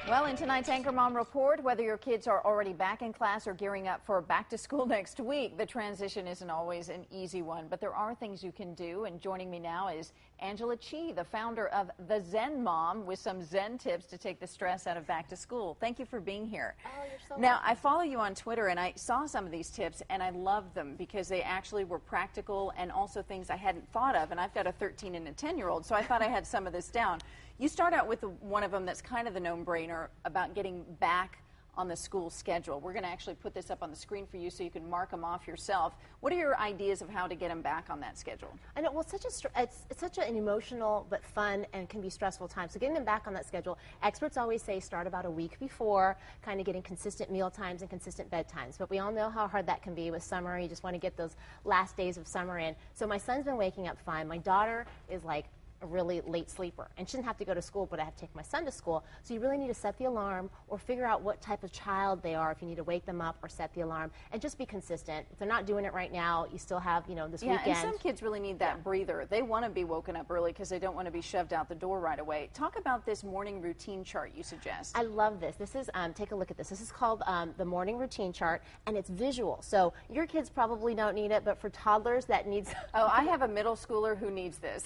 Well, in tonight's Anchor Mom Report, whether your kids are already back in class or gearing up for back to school next week, the transition isn't always an easy one, but there are things you can do. And joining me now is Angela Chi, the founder of The Zen Mom, with some Zen tips to take the stress out of back to school. Thank you for being here. Oh, you're so Now, welcome. I follow you on Twitter, and I saw some of these tips, and I loved them because they actually were practical and also things I hadn't thought of. And I've got a 13 and a 10-year-old, so I thought I had some of this down. You start out with one of them that's kind of the no-brainer about getting back on the school schedule. We're going to actually put this up on the screen for you so you can mark them off yourself. What are your ideas of how to get them back on that schedule? I know, well, it's such an emotional but fun and can be stressful time. So getting them back on that schedule, experts always say start about a week before, kind of getting consistent meal times and consistent bedtimes. But we all know how hard that can be with summer. You just want to get those last days of summer in. So my son's been waking up fine. My daughter is like a really late sleeper, and she doesn't have to go to school, but I have to take my son to school. So you really need to set the alarm or figure out what type of child they are, if you need to wake them up or set the alarm, and just be consistent. If they're not doing it right now, you still have, this weekend. Yeah, and some kids really need that breather. They want to be woken up early because they don't want to be shoved out the door right away. Talk about this morning routine chart you suggest. I love this. This is, take a look at this. This is called the morning routine chart, and it's visual. So your kids probably don't need it, but for toddlers that needs... Oh, I have a middle schooler who needs this.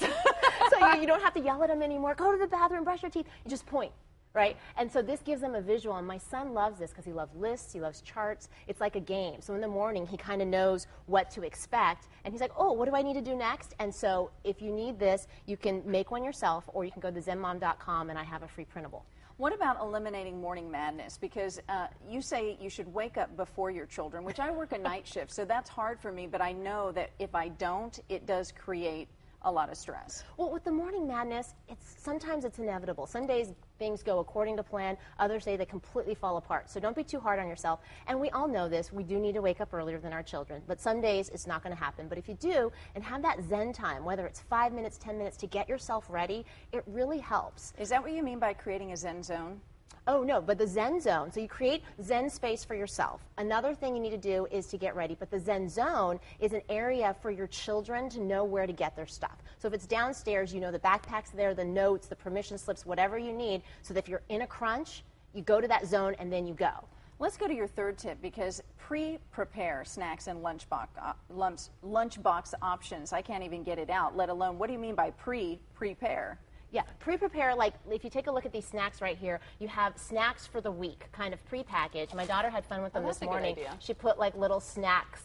So you don't have to yell at them anymore. Go to the bathroom, brush your teeth. You just point, right? And so this gives them a visual. And my son loves this because he loves lists. He loves charts. It's like a game. So in the morning, he kind of knows what to expect. And he's like, oh, what do I need to do next? And so if you need this, you can make one yourself, or you can go to zenmom.com, and I have a free printable. What about eliminating morning madness? Because you say you should wake up before your children, which I work a night shift, so that's hard for me. But I know that if I don't, it does create a lot of stress. Well, with the morning madness, sometimes it's inevitable. Some days things go according to plan, others day they completely fall apart. So don't be too hard on yourself. And we all know this, we do need to wake up earlier than our children, but some days it's not going to happen. But if you do, and have that Zen time, whether it's 5 minutes, 10 minutes, to get yourself ready, it really helps. Is that what you mean by creating a Zen zone? Oh, no, but the Zen zone. So you create Zen space for yourself. Another thing you need to do is to get ready. But the Zen zone is an area for your children to know where to get their stuff. So if it's downstairs, you know the backpack's there, the notes, the permission slips, whatever you need, so that if you're in a crunch, you go to that zone and then you go. Let's go to your third tip, because pre-prepare snacks and lunchbox options. I can't even get it out, let alone, what do you mean by prepare? Yeah, pre-prepare, like if you take a look at these snacks right here, you have snacks for the week, kind of pre-packaged. My daughter had fun with them this morning. She put like little snacks,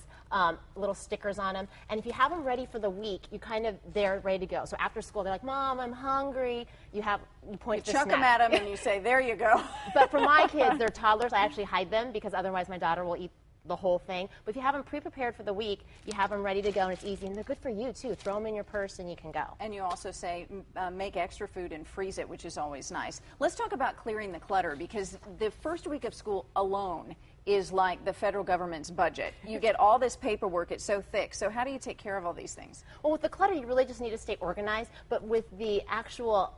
little stickers on them. And if you have them ready for the week, they're ready to go. So after school, they're like, Mom, I'm hungry. You point to the chuck them at them and you say, there you go. But for my kids, they're toddlers. I actually hide them because otherwise my daughter will eat the whole thing. But if you have them pre-prepared for the week, you have them ready to go, and it's easy, and they're good for you too. Throw them in your purse and you can go. And you also say make extra food and freeze it, which is always nice. Let's talk about clearing the clutter, because the first week of school alone is like the federal government's budget. You get all this paperwork, it's so thick. So how do you take care of all these things? Well, with the clutter, you really just need to stay organized, but with the actual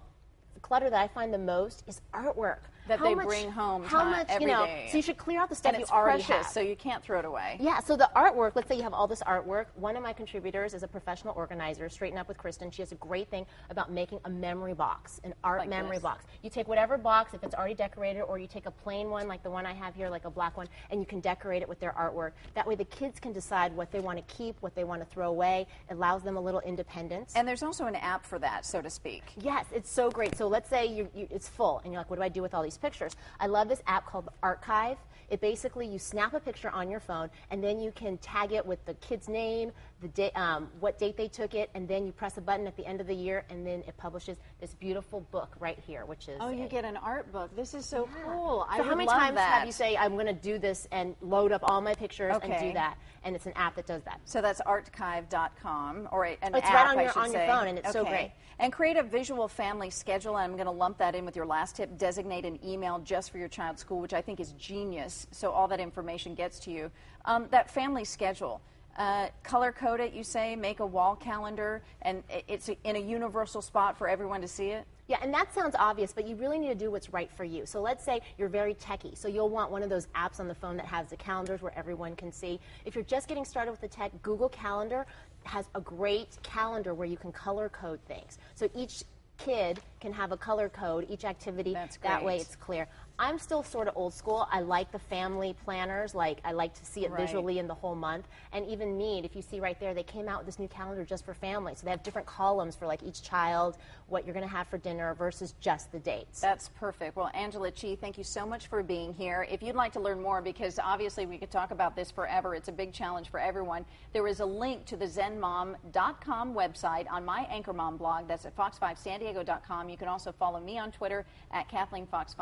clutter that I find the most is artwork. That they bring home every day. So you should clear out the stuff and you already precious, have. So you can't throw it away. Yeah, so the artwork, let's say you have all this artwork. One of my contributors is a professional organizer, Straighten Up with Kristen. She has a great thing about making a memory box, an art memory box. You take whatever box, if it's already decorated, or you take a plain one like the one I have here, like a black one, and you can decorate it with their artwork. That way the kids can decide what they want to keep, what they want to throw away. It allows them a little independence. And there's also an app for that, so to speak. Yes, it's so great. So let's say it's full, and you're like, what do I do with all these pictures? I love this app called Archive. It basically, you snap a picture on your phone, and then you can tag it with the kid's name, the day, what date they took it, and then you press a button at the end of the year, and then it publishes this beautiful book right here, which is... Oh, you get an art book. This is so cool. So how many times have you say, I'm going to do this and load up all my pictures and do that? And it's an app that does that. So that's archive.com, or an app, it's right on your phone, and it's so great. And create a visual family schedule. And I'm going to lump that in with your last tip. Designate an email just for your child's school, which I think is genius, so all that information gets to you. That family schedule. Color code it, you say, make a wall calendar, and it's in a universal spot for everyone to see it? Yeah, and that sounds obvious, but you really need to do what's right for you. So let's say you're very techie, so you'll want one of those apps on the phone that has the calendars where everyone can see. If you're just getting started with the tech, Google Calendar has a great calendar where you can color code things. So each kid can have a color code, each activity. That's that way great. it's clear. I'm still sort of old school. I like the family planners. Like, I like to see it visually in the whole month. And even Mead, if you see right there, they came out with this new calendar just for family. So they have different columns for like each child, what you're going to have for dinner versus just the dates. That's perfect. Well, Angela Chi, thank you so much for being here. If you'd like to learn more, because obviously we could talk about this forever, it's a big challenge for everyone, there is a link to the zenmom.com website on my Anchor Mom blog. That's at fox5sandiego.com. You can also follow me on Twitter at KathleenFox5.